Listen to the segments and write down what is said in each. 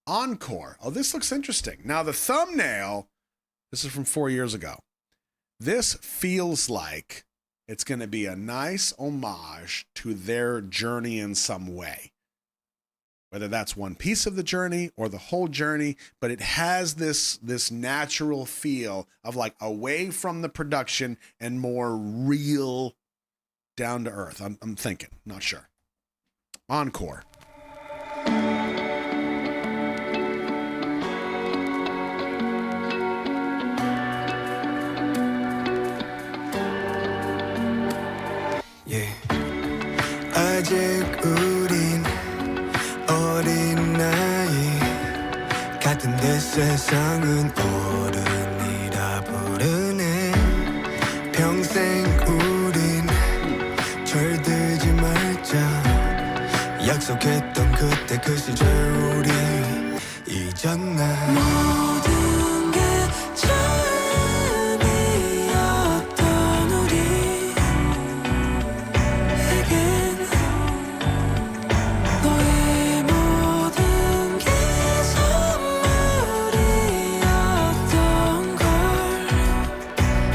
ENCORE. Oh, this looks interesting. Now, the thumbnail, this is from 4 years ago. This feels like it's going to be a nice homage to their journey in some way. Whether that's one piece of the journey or the whole journey, but it has this natural feel of like away from the production and more real, down to earth. I'm thinking, not sure. ENCORE. 아직 우린 어린 나이 같은데 세상은 어른이라 부르네. 평생 우린 철들지 말자 약속했던 그때 그 시절 우리 잊었나. 모든 게 처음이었던 우리에겐 너의 모든 게 선물이었던 걸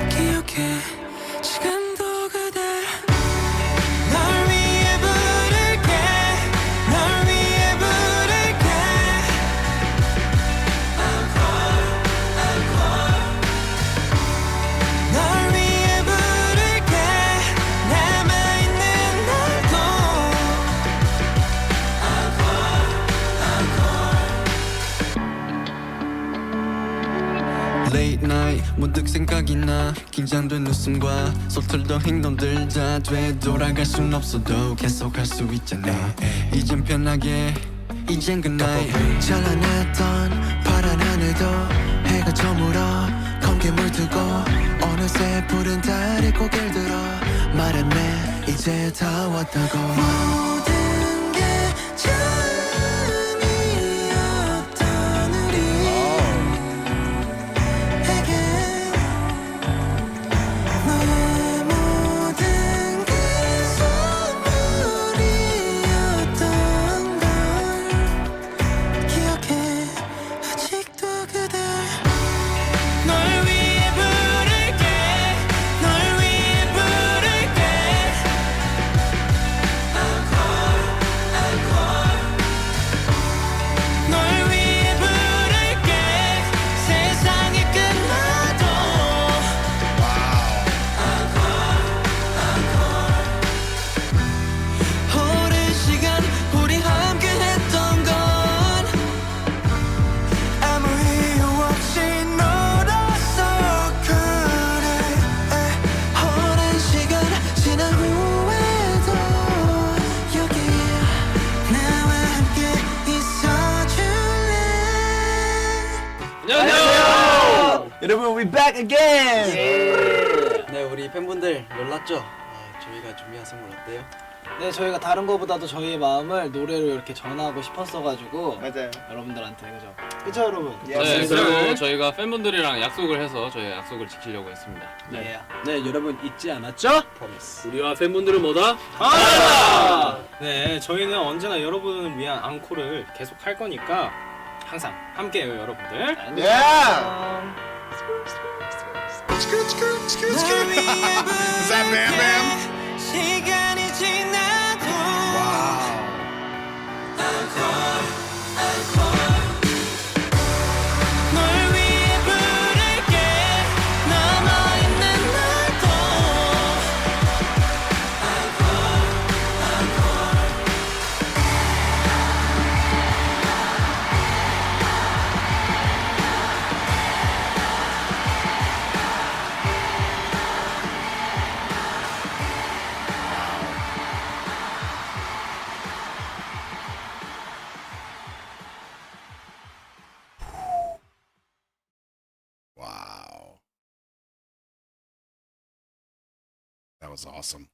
기억해. 시간도 그댈 널 위해 부를게. 널 위해 부를게. 널 위해 부를게. 남아있는 날도 Late night 문득 생각이 나. 긴장된 웃음과 서툴던 행동들 다 되돌아갈 순 없어도 계속할 수 있잖아. 이젠 편하게 이젠 good night. 찬란했던 파란 하늘도 해가 저물어 검게 물들고 어느새 푸른 달이 고개를 들어 말했네 이제 다 왔다고. 모든 게 처음이었던 우리에게 너의 모든 게 선물이었던 걸 기억해. 아직도 그댈 널 위해 부를게. 널 위해 부를게. 널 위해 부를게. 세상이 끝나도 오랜 시간 우리 함께 했던 건 아무 이유 없이 놀았어. 그래 오랜 시간 지난 후에도 여기 나와 함께 있어줄래. 안녕하세요. 여러분, we back again. 네, 우리 팬분들 놀랐죠? 저희가 준비한 선물 어때요? 네, 저희가 다른 거보다도 저희의 마음을 노래로 이렇게 전하고 싶었어가지고 맞아요. 여러분들한테 그죠? 그쵸 여러분? 네, 그리고 저희가 팬분들이랑 약속을 해서 저희 약속을 지키려고 했습니다. 네. 네, 여러분 잊지 않았죠? 우리와 팬분들은 뭐다? 네, 저희는 언제나 여러분을 위한 앙코를 계속 할 거니까 항상 함께해요 여러분들. Yeah. Is that Bam Bam? 시간이 지나도 Wow. 널 위해 부를게. 남아있는 날도 Wow. That was awesome.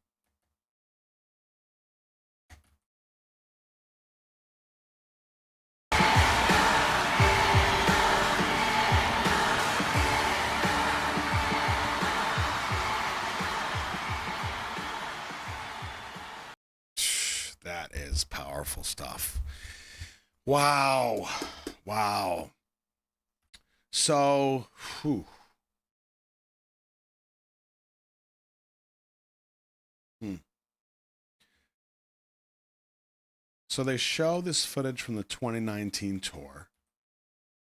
That is powerful stuff. Wow. Wow. So, whew. So they show this footage from the 2019 tour.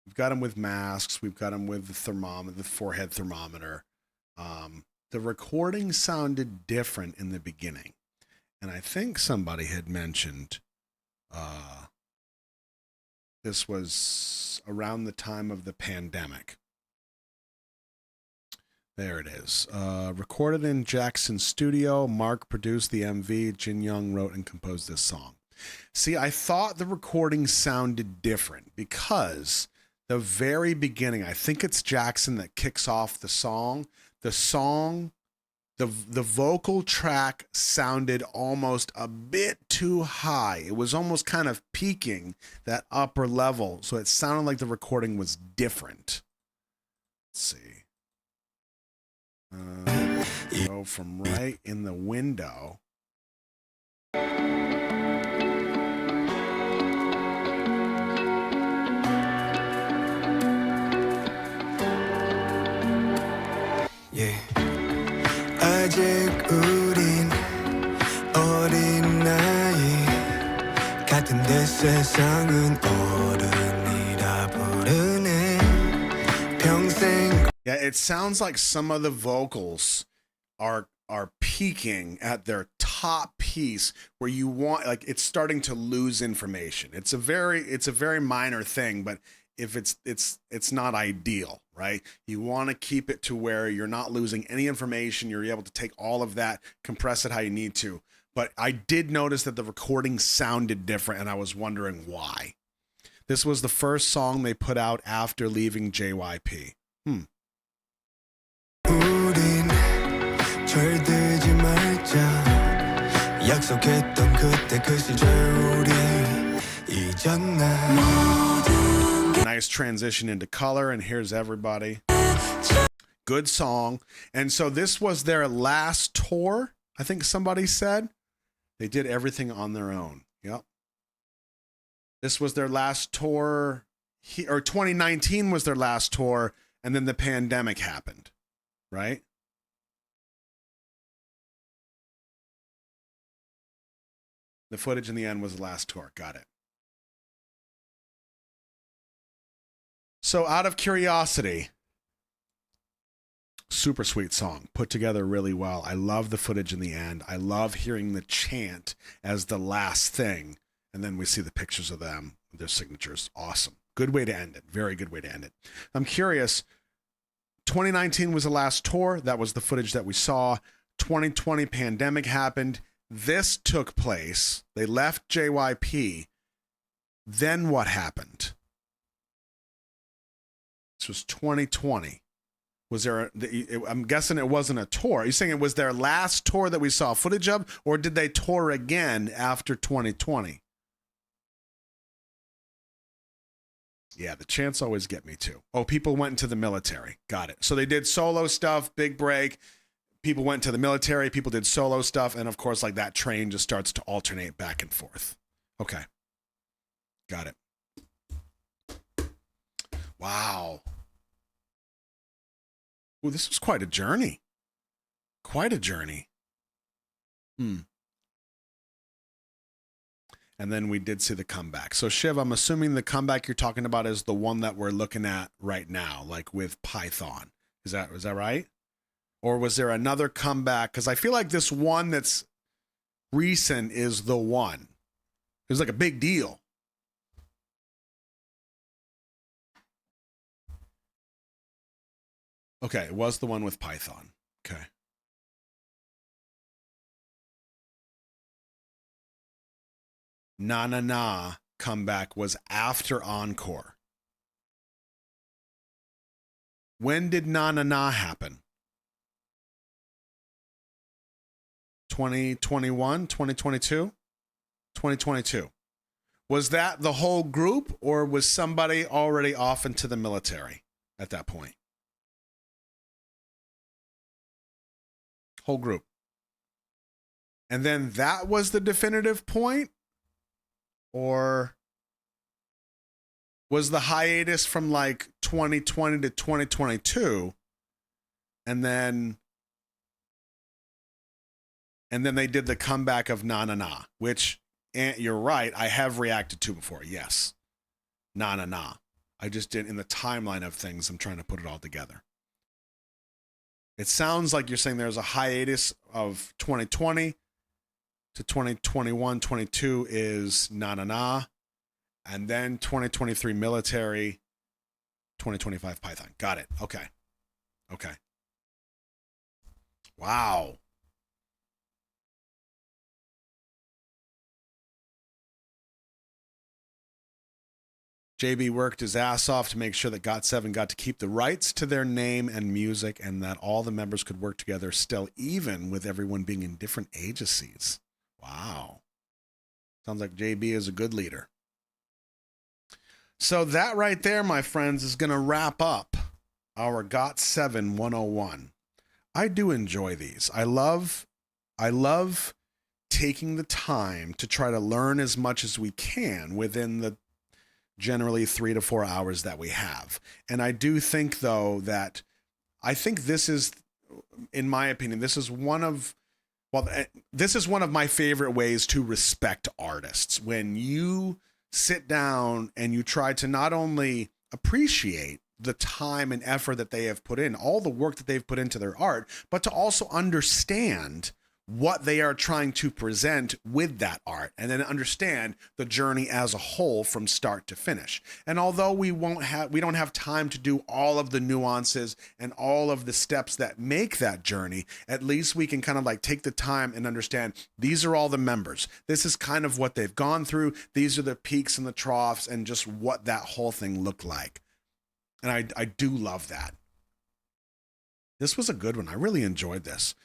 We've got them with masks. We've got them with the thermometer, the forehead thermometer. The recording sounded different in the beginning. And I think somebody had mentioned this was around the time of the pandemic. There it is. Recorded in Jackson's studio. Mark produced the MV. Jin Young wrote and composed this song. See, I thought the recording sounded different because the very beginning, I think it's Jackson that kicks off the song. The vocal track sounded almost a bit too high. It was almost kind of peaking that upper level. So it sounded like the recording was different. Let's see. Go from right in the window. 아직 우린 어린 나이 같은데 세상은 어른이라 부르네 평생. Yeah, it sounds like some of the vocals are peaking at their top piece where you want, like, it's starting to lose information. It's a very minor thing, but if it's not ideal, right? You want to keep it to where you're not losing any information. You're able to take all of that, compress it how you need to. But I did notice that the recording sounded different, and I was wondering why. This was the first song they put out after leaving JYP. 우린 철들지 말자 약속했던 그때 그 시절 우리 잊었나. Nice transition into color, and here's everybody. Good song. And so this was their last tour, I think somebody said. They did everything on their own. Yep. This was their last tour, or 2019 was their last tour, and then the pandemic happened, right? The footage in the end was the last tour. Got it. So out of curiosity, super sweet song, put together really well. I love the footage in the end. I love hearing the chant as the last thing. And then we see the pictures of them, their signatures. Awesome. Good way to end it. Very good way to end it. I'm curious, 2019 was the last tour. That was the footage that we saw. 2020 pandemic happened. This took place. They left JYP. Then what happened? This was 2020. Was there I'm guessing it wasn't a tour. Are you saying it was their last tour that we saw footage of, or did they tour again after 2020? Yeah, the chants always get me too. Oh, people went into the military. Got it. So they did solo stuff, big break. People went to the military, people did solo stuff, and of course, like, that train just starts to alternate back and forth. Okay. Got it. Wow. Ooh, this was quite a journey. Quite a journey. And then we did see the comeback. So, Shiv, I'm assuming the comeback you're talking about is the one that we're looking at right now, like with Python. Is that right? Or was there another comeback? Because I feel like this one that's recent is the one. It was like a big deal. Okay, it was the one with Python. Okay. Na Na Na comeback was after Encore. When did Na Na Na happen? 2021, 2022? 2022. Was that the whole group, or was somebody already off into the military at that point? Whole group. And then that was the definitive point? Or was the hiatus from like 2020 to 2022, and then they did the comeback of Na Na Na, which, you're right, I have reacted to before. Yes, Na Na Na. I just did in the timeline of things. I'm trying to put it all together. It sounds like you're saying there's a hiatus of 2020 to 2021. 22 is Na Na Na. And then 2023 military, 2025 Python. Got it. Okay. Okay. Wow. JB worked his ass off to make sure that GOT7 got to keep the rights to their name and music, and that all the members could work together still, even with everyone being in different agencies. Wow. Sounds like JB is a good leader. So that right there, my friends, is going to wrap up our GOT7 101. I do enjoy these. I love taking the time to try to learn as much as we can within the generally 3 to 4 hours that we have. And I do think, though, that I think this is, in my opinion, this is one of my favorite ways to respect artists. When you sit down and you try to not only appreciate the time and effort that they have put in, all the work that they've put into their art, but to also understand what they are trying to present with that art, and then understand the journey as a whole from start to finish. And although we don't have time to do all of the nuances and all of the steps that make that journey, at least we can kind of like take the time and understand these are all the members. This is kind of what they've gone through. These are the peaks and the troughs and just what that whole thing looked like. And I do love that. This was a good one. I really enjoyed this.